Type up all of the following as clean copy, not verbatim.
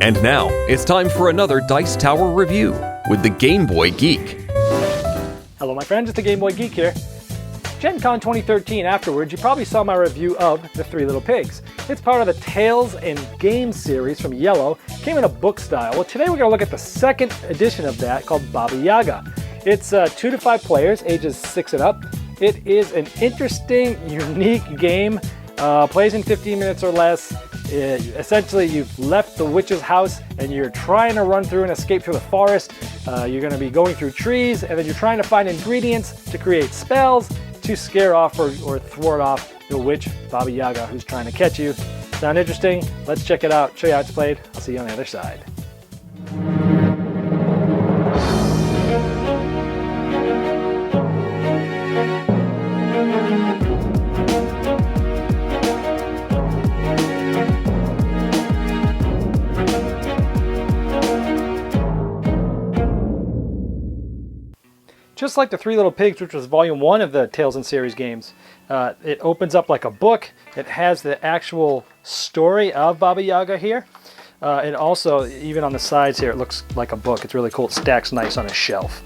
And now, it's time for another Dice Tower review with the Game Boy Geek. Hello my friends, it's the Game Boy Geek here. Gen Con 2013 afterwards, you probably saw my review of The Three Little Pigs. It's part of the Tales and Games series from IELLO. Came in a book style. Well, today we're going to look at the second edition of that called Baba Yaga. It's 2 to 5 players, ages 6 and up. It is an interesting, unique game. Plays in 15 minutes or less. Essentially, you've left the witch's house and you're trying to run through and escape through the forest. You're going to be going through trees, and then you're trying to find ingredients to create spells to scare off or thwart off the witch, Baba Yaga, who's trying to catch you. Sound interesting? Let's check it out, show you how it's played. I'll see you on the other side. Just like The Three Little Pigs, which was Volume 1 of the Tales and Series games, it opens up like a book. It has the actual story of Baba Yaga here. And also, even on the sides here, it looks like a book. It's really cool. It stacks nice on a shelf.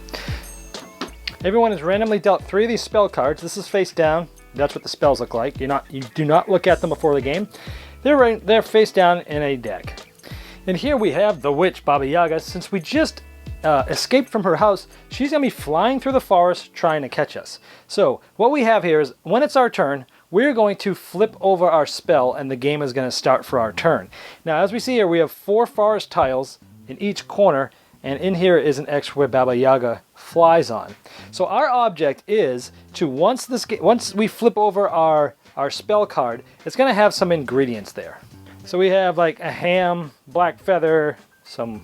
Everyone is randomly dealt 3 of these spell cards. This is face down. That's what the spells look like. You do not look at them before the game. They're face down in a deck. And here we have the witch, Baba Yaga. Since we just escaped from her house, she's going to be flying through the forest trying to catch us. So what we have here is, when it's our turn, we're going to flip over our spell and the game is going to start for our turn. Now, as we see here, we have 4 forest tiles in each corner, and in here is an X where Baba Yaga flies on. So our object is to, once we flip over our spell card, it's going to have some ingredients there. So we have like a ham, black feather, some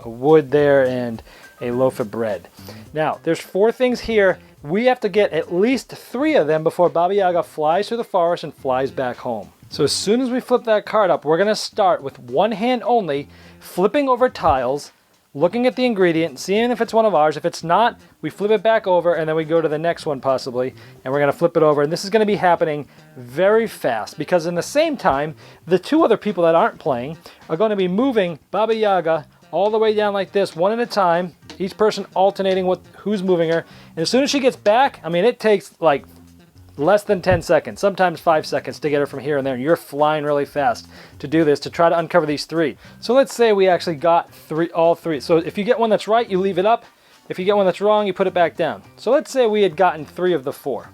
wood there, and a loaf of bread. Now, there's 4 things here. We have to get at least 3 of them before Baba Yaga flies through the forest and flies back home. So as soon as we flip that card up, we're going to start with one hand only, flipping over tiles, looking at the ingredient, seeing if it's one of ours. If it's not, we flip it back over, and then we go to the next one possibly, and we're going to flip it over. And this is going to be happening very fast, because in the same time, the 2 other people that aren't playing are going to be moving Baba Yaga all the way down like this, one at a time, each person alternating with who's moving her. And as soon as she gets back, I mean, it takes like less than 10 seconds, sometimes 5 seconds to get her from here and there. And you're flying really fast to do this, to try to uncover these 3. So let's say we actually got all 3. So if you get one that's right, you leave it up. If you get one that's wrong, you put it back down. So let's say we had gotten 3 of the 4.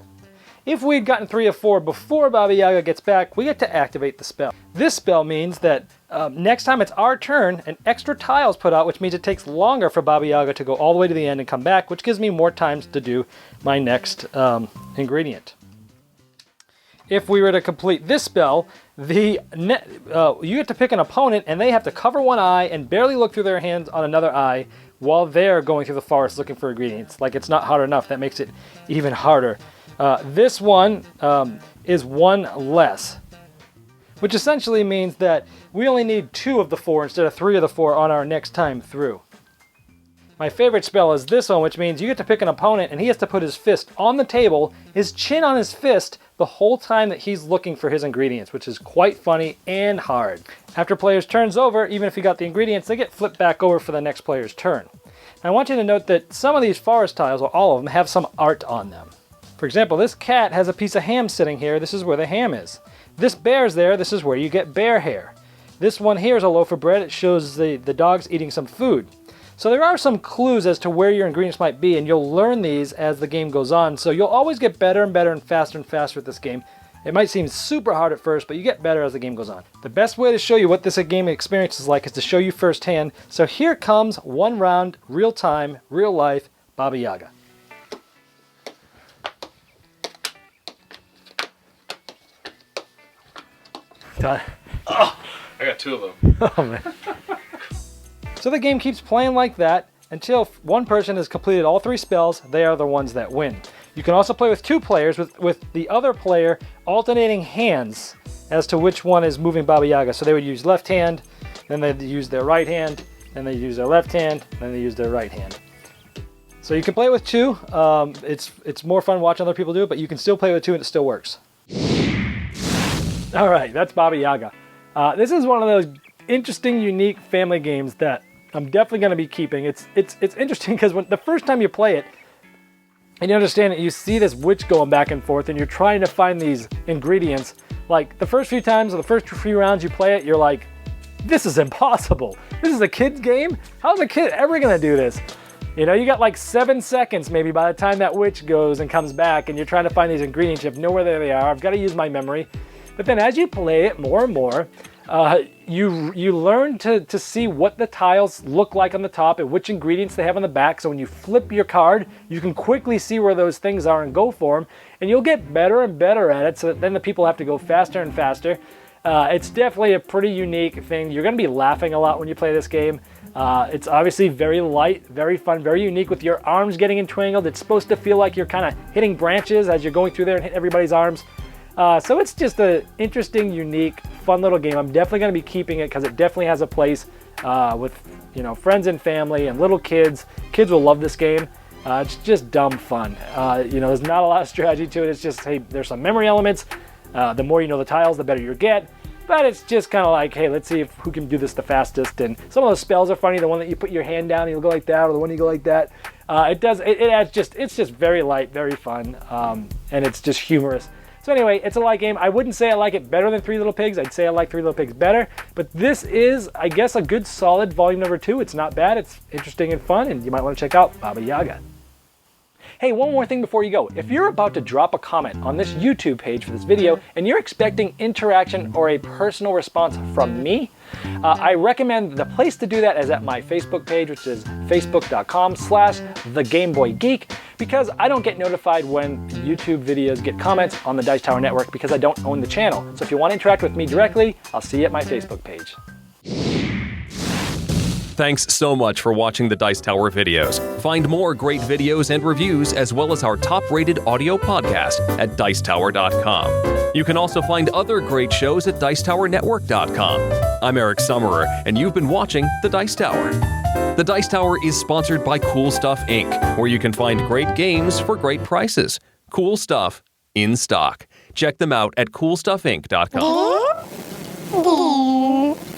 If we had gotten 3 of 4 before Baba Yaga gets back, we get to activate the spell. This spell means that next time it's our turn, an extra tile is put out, which means it takes longer for Baba Yaga to go all the way to the end and come back, which gives me more times to do my next ingredient. If we were to complete this spell, you get to pick an opponent, and they have to cover one eye and barely look through their hands on another eye while they're going through the forest looking for ingredients. Like, it's not hard enough. That makes it even harder. This one is 1 less, which essentially means that we only need 2 of the 4 instead of 3 of the 4 on our next time through. My favorite spell is this one, which means you get to pick an opponent, and he has to put his fist on the table, his chin on his fist, the whole time that he's looking for his ingredients, which is quite funny and hard. After player's turn's over, even if you got the ingredients, they get flipped back over for the next player's turn. And I want you to note that some of these forest tiles, or all of them, have some art on them. For example, this cat has a piece of ham sitting here. This is where the ham is. This bear's there. This is where you get bear hair. This one here is a loaf of bread. It shows the dog's eating some food. So there are some clues as to where your ingredients might be, and you'll learn these as the game goes on. So you'll always get better and better and faster with this game. It might seem super hard at first, but you get better as the game goes on. The best way to show you what this game experience is like is to show you firsthand. So here comes 1 round, real time, real life, Baba Yaga. Done. Oh, I got 2 of them. Oh, man. So the game keeps playing like that until one person has completed all 3 spells. They are the ones that win. You can also play with 2 players, with the other player alternating hands as to which one is moving Baba Yaga. So they would use left hand, then they'd use their right hand, then they use their left hand, then they use their right hand. So you can play with 2. It's more fun watching other people do it, but you can still play with 2 and it still works. All right, that's Baba Yaga. This is one of those interesting, unique family games that I'm definitely going to be keeping. It's interesting because when the first time you play it, and you understand it, you see this witch going back and forth, and you're trying to find these ingredients. Like the first few times or the first few rounds you play it, you're like, this is impossible. This is a kid's game? How's a kid ever gonna do this? You know, you got like 7 seconds maybe by the time that witch goes and comes back, and you're trying to find these ingredients. You have no where they are. I've got to use my memory. But then as you play it more and more, you learn to see what the tiles look like on the top and which ingredients they have on the back. So when you flip your card, you can quickly see where those things are and go for them. And you'll get better and better at it, so that then the people have to go faster and faster. It's definitely a pretty unique thing. You're going to be laughing a lot when you play this game. It's obviously very light, very fun, very unique with your arms getting entangled. It's supposed to feel like you're kind of hitting branches as you're going through there and hitting everybody's arms. So it's just an interesting, unique, fun little game. I'm definitely going to be keeping it because it definitely has a place with, you know, friends and family and little kids. Kids will love this game. It's just dumb fun. You know, there's not a lot of strategy to it. It's just, hey, there's some memory elements. The more you know the tiles, the better you get. But it's just kind of like, hey, let's see who can do this the fastest. And some of those spells are funny. The one that you put your hand down and you'll go like that, or the one you go like that. It's just very light, very fun, and it's just humorous. So anyway, it's a light game. I wouldn't say I like it better than Three Little Pigs. I'd say I like Three Little Pigs better. But this is, I guess, a good solid volume number 2. It's not bad. It's interesting and fun, and you might want to check out Baba Yaga. Hey, one more thing before you go. If you're about to drop a comment on this YouTube page for this video and you're expecting interaction or a personal response from me, I recommend the place to do that is at my Facebook page, which is facebook.com/thegameboygeek, because I don't get notified when YouTube videos get comments on the Dice Tower Network because I don't own the channel. So if you want to interact with me directly, I'll see you at my Facebook page. Thanks so much for watching the Dice Tower videos. Find more great videos and reviews, as well as our top-rated audio podcast at Dicetower.com. You can also find other great shows at DicetowerNetwork.com. I'm Eric Summerer, and you've been watching The Dice Tower. The Dice Tower is sponsored by Cool Stuff Inc., where you can find great games for great prices. Cool stuff in stock. Check them out at CoolStuffInc.com.